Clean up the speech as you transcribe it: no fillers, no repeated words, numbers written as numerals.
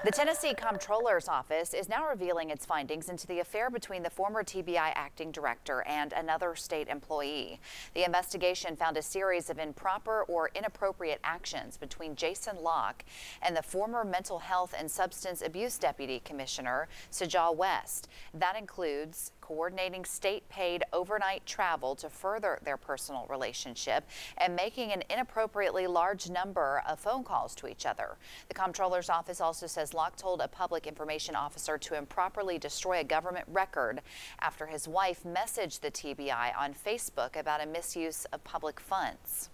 The Tennessee Comptroller's office is now revealing its findings into the affair between the former TBI acting director and another state employee. The investigation found a series of improper or inappropriate actions between Jason Locke and the former mental health and substance abuse deputy commissioner, Sajal West. That includes coordinating state-paid overnight travel to further their personal relationship and making an inappropriately large number of phone calls to each other. The Comptroller's office also says Locke told a public information officer to improperly destroy a government record after his wife messaged the TBI on Facebook about a misuse of public funds.